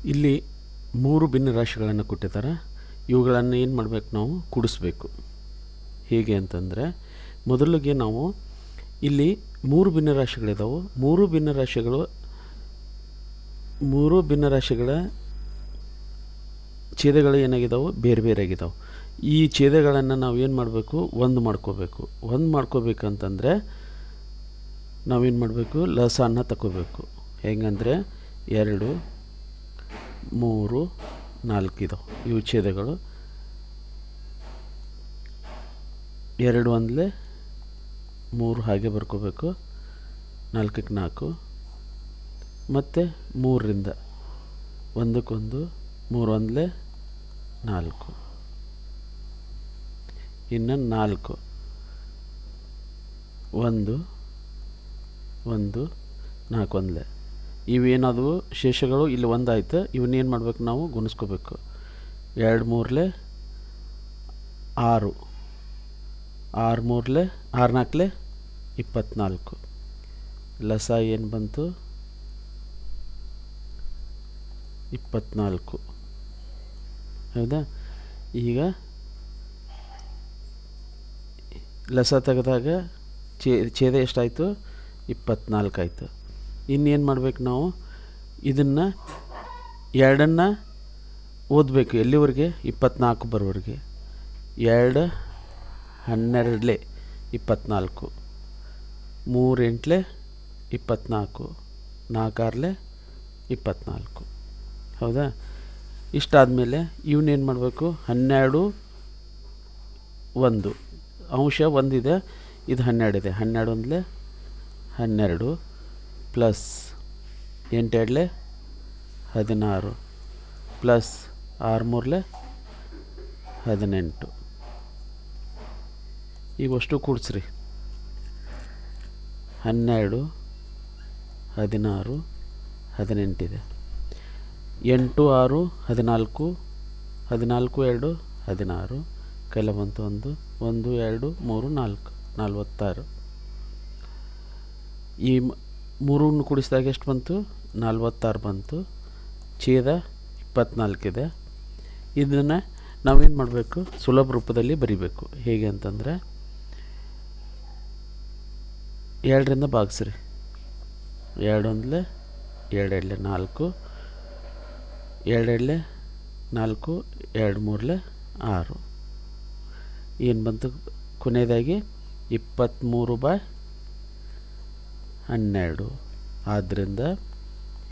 ಇಲ್ಲಿ 3 ಭಿನ್ನರಾಶಿಗಳನ್ನು ಕೊಟ್ಟಿದ್ದಾರೆ. ಇವುಗಳನ್ನು ಏನು ಮಾಡಬೇಕು, ನಾವು ಕೂಡಿಸ್ಬೇಕು. ಹೇಗೆ ಅಂತಂದರೆ, ಮೊದಲಿಗೆ ನಾವು ಇಲ್ಲಿ 3 ಭಿನ್ನರಾಶಿಗಳಿದ್ದಾವೆ. 3 ಭಿನ್ನರಾಶಿಗಳ ಛೇದಗಳು ಏನಾಗಿದ್ದಾವೆ, ಬೇರೆ ಬೇರೆ ಆಗಿದ್ದಾವೆ. ಈ ಛೇದಗಳನ್ನು ನಾವು ಏನು ಮಾಡಬೇಕು, ಒಂದು ಮಾಡ್ಕೋಬೇಕು. ಒಂದು ಮಾಡ್ಕೋಬೇಕಂತಂದರೆ ನಾವೇನು ಮಾಡಬೇಕು, ಲಸನ ತಗೋಬೇಕು. ಹೆಂಗಂದರೆ 2, 3, 4 ಇದಾವೆ. ಇವು ಛೇದಗಳು. 2 ಒಂದಲೇ 3 ಹಾಗೆ ಬರ್ಕೋಬೇಕು. 4ಕ್ಕೆ 4 ಮತ್ತು 3ರಿಂದ 1ಕ್ಕೆ 1, 3 ಒಂದಲೇ 4. ಇನ್ನು 4 1 1 4 ಒಂದಲೇ. ಇವೇನಾದವು ಶೇಷಗಳು ಇಲ್ಲಿ ಒಂದಾಯ್ತು. ಇವನ್ನೇನು ಮಾಡ್ಬೇಕು, ನಾವು ಗುಣಿಸ್ಕೋಬೇಕು. 2 3 6, 6 3 6 4 24. ಲಸ ಏನು ಬಂತು, 24. ಹೌದಾ? ಈಗ ಲಸ ತೆಗೆದಾಗ ಛೇದ ಎಷ್ಟಾಯಿತು, 24 ಆಯಿತು. ಇನ್ನೇನು ಮಾಡಬೇಕು, ನಾವು ಇದನ್ನು 2 ಓದಬೇಕು. ಎಲ್ಲಿವರೆಗೆ, 24 ಬರೋವರೆಗೆ. 2 12 24, 3 8 24, 4 6 24. ಹೌದಾ? ಇಷ್ಟಾದಮೇಲೆ ಇವನ್ನೇನು ಮಾಡಬೇಕು, 12 1 ಅಂಶ ಒಂದಿದೆ, ಇದು 12 ಇದೆ. 12 ಒಂದಲೇ 12 ಪ್ಲಸ್ 8 2 16 ಪ್ಲಸ್ 6 3 18. ಇವಷ್ಟು ಕೂಡಿಸ್ರಿ. 12 16 18 ಇದೆ. 8 6 14, 14 2 16, ಕೆಲ ಬಂತು 1 1 2 3 4 46. ಈ 3 ಕೂಡಿಸಿದಾಗ ಎಷ್ಟು ಬಂತು, 46 ಬಂತು. ಛೇದ 24 ಇದೆ. ಇದನ್ನು ನಾವೇನು ಮಾಡಬೇಕು, ಸುಲಭ ರೂಪದಲ್ಲಿ ಬರಿಬೇಕು. ಹೇಗೆ ಅಂತಂದರೆ 2ರಿಂದ ಭಾಗಿಸ್ರಿ. 2 ಒಂದಲೇ 2 2 4, 2 2 4, 2 3 6. ಏನು ಬಂತು ಕೊನೆಯದಾಗಿ, 23/12. ಆದ್ದರಿಂದ